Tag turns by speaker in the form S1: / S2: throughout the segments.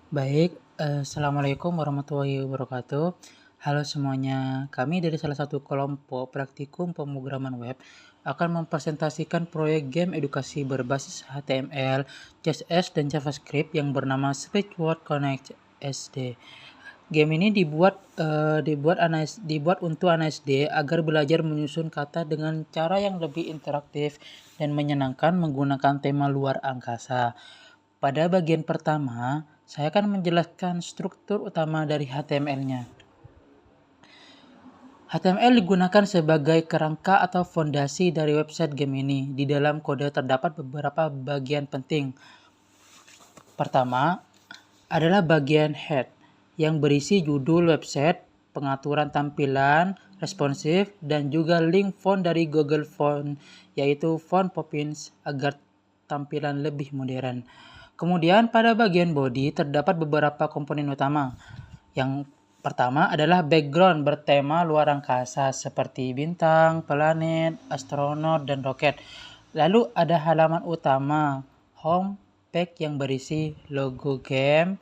S1: Baik, Assalamualaikum warahmatullahi wabarakatuh. Halo semuanya, kami dari salah satu kelompok praktikum pemrograman web akan mempresentasikan proyek game edukasi berbasis HTML, CSS, dan JavaScript yang bernama Speechword Connect SD. Game ini dibuat untuk anak SD agar belajar menyusun kata dengan cara yang lebih interaktif dan menyenangkan menggunakan tema luar angkasa. Pada bagian pertama, saya akan menjelaskan struktur utama dari HTML-nya. HTML digunakan sebagai kerangka atau fondasi dari website game ini. Di dalam kode terdapat beberapa bagian penting. Pertama, adalah bagian head yang berisi judul website, pengaturan tampilan, responsif, dan juga link font dari Google Font, yaitu font Poppins agar tampilan lebih modern. Kemudian pada bagian body terdapat beberapa komponen utama. Yang pertama adalah background bertema luar angkasa seperti bintang, planet, astronot, dan roket. Lalu ada halaman utama, home page yang berisi logo game,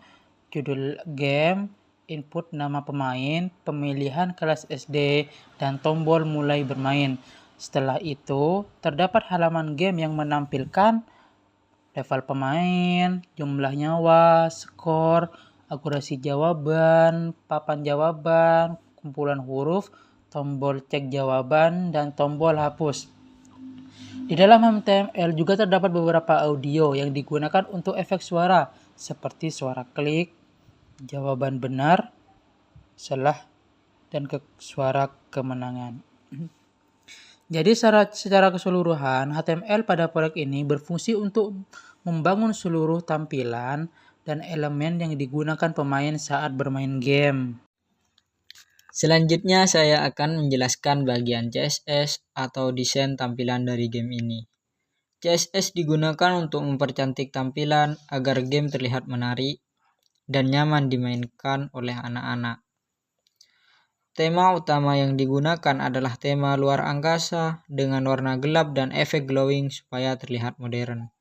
S1: judul game, input nama pemain, pemilihan kelas SD, dan tombol mulai bermain. Setelah itu, terdapat halaman game yang menampilkan level pemain, jumlah nyawa, skor, akurasi jawaban, papan jawaban, kumpulan huruf, tombol cek jawaban, dan tombol hapus. Di dalam HTML juga terdapat beberapa audio yang digunakan untuk efek suara, seperti suara klik, jawaban benar, salah, dan suara kemenangan. Jadi secara keseluruhan, HTML pada proyek ini berfungsi untuk membangun seluruh tampilan dan elemen yang digunakan pemain saat bermain game.
S2: Selanjutnya saya akan menjelaskan bagian CSS atau desain tampilan dari game ini. CSS digunakan untuk mempercantik tampilan agar game terlihat menarik dan nyaman dimainkan oleh anak-anak. Tema utama yang digunakan adalah tema luar angkasa dengan warna gelap dan efek glowing supaya terlihat modern.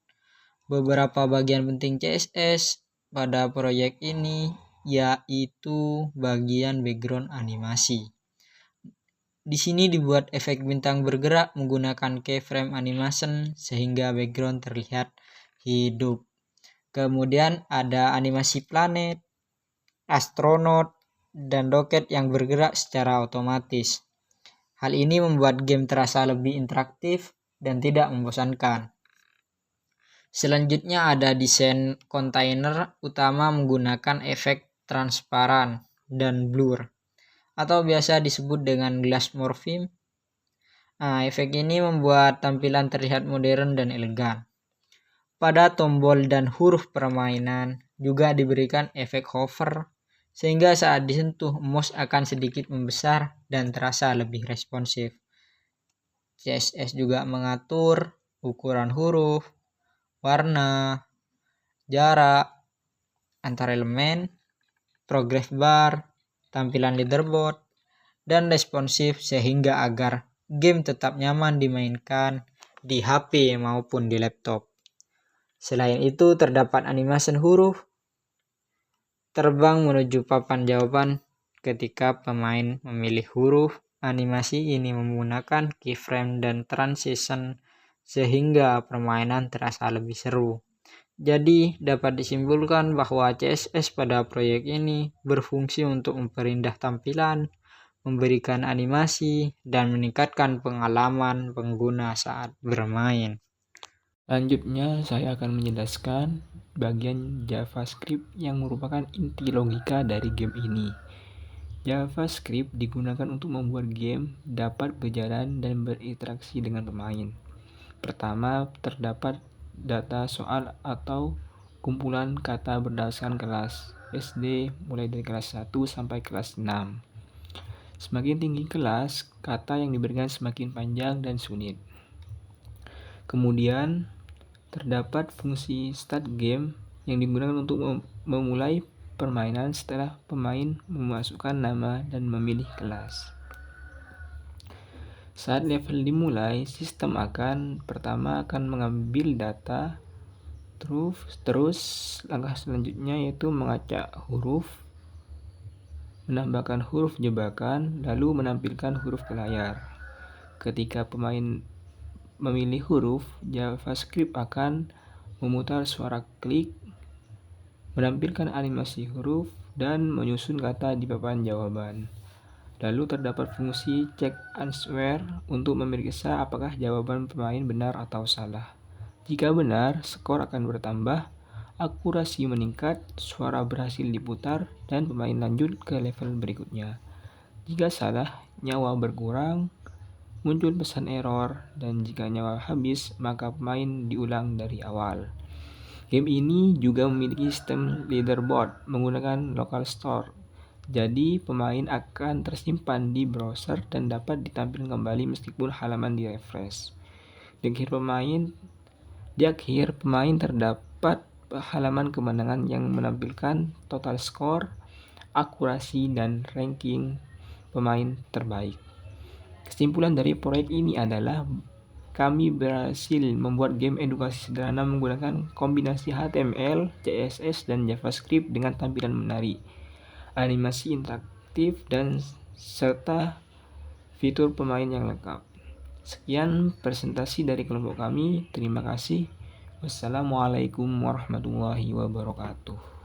S2: Beberapa bagian penting CSS pada proyek ini yaitu bagian background animasi. Di sini dibuat efek bintang bergerak menggunakan keyframe animation sehingga background terlihat hidup. Kemudian ada animasi planet, astronot, dan roket yang bergerak secara otomatis. Hal ini membuat game terasa lebih interaktif dan tidak membosankan. Selanjutnya ada desain kontainer utama menggunakan efek transparan dan blur atau biasa disebut dengan glass morphing. Efek ini membuat tampilan terlihat modern dan elegan. Pada tombol dan huruf permainan juga diberikan efek hover sehingga saat disentuh mouse akan sedikit membesar dan terasa lebih responsif. CSS juga mengatur ukuran huruf, warna, jarak antar elemen, progress bar, tampilan leaderboard, dan responsif sehingga agar game tetap nyaman dimainkan di HP maupun di laptop. Selain itu terdapat animasi huruf terbang menuju papan jawaban ketika pemain memilih huruf. Animasi ini menggunakan keyframe dan transition sehingga permainan terasa lebih seru. Jadi dapat disimpulkan bahwa CSS pada proyek ini berfungsi untuk memperindah tampilan, memberikan animasi, dan meningkatkan pengalaman pengguna saat bermain.
S3: Selanjutnya, saya akan menjelaskan bagian JavaScript yang merupakan inti logika dari game ini. JavaScript digunakan untuk membuat game dapat berjalan dan berinteraksi dengan pemain. Pertama, terdapat data soal atau kumpulan kata berdasarkan kelas SD mulai dari kelas 1 sampai kelas 6. Semakin tinggi kelas, kata yang diberikan semakin panjang dan sulit. Kemudian, terdapat fungsi start game yang digunakan untuk memulai permainan setelah pemain memasukkan nama dan memilih kelas. Saat level dimulai, sistem pertama akan mengambil data Terus langkah selanjutnya yaitu mengacak huruf, menambahkan huruf jebakan, lalu menampilkan huruf ke layar. Ketika pemain memilih huruf, JavaScript akan memutar suara klik, menampilkan animasi huruf, dan menyusun kata di papan jawaban. Lalu terdapat fungsi check answer untuk memeriksa apakah jawaban pemain benar atau salah. Jika benar, skor akan bertambah, akurasi meningkat, suara berhasil diputar, dan pemain lanjut ke level berikutnya. Jika salah, nyawa berkurang, muncul pesan error, dan jika nyawa habis, maka pemain diulang dari awal. Game ini juga memiliki sistem leaderboard menggunakan local store. Jadi, pemain akan tersimpan di browser dan dapat ditampilkan kembali meskipun halaman direfresh. Di akhir pemain terdapat halaman kemenangan yang menampilkan total skor, akurasi, dan ranking pemain terbaik. Kesimpulan dari proyek ini adalah kami berhasil membuat game edukasi sederhana menggunakan kombinasi HTML, CSS, dan JavaScript dengan tampilan menarik, animasi interaktif, dan serta fitur pemain yang lengkap. Sekian presentasi dari kelompok kami. Terima kasih. Wassalamualaikum warahmatullahi wabarakatuh.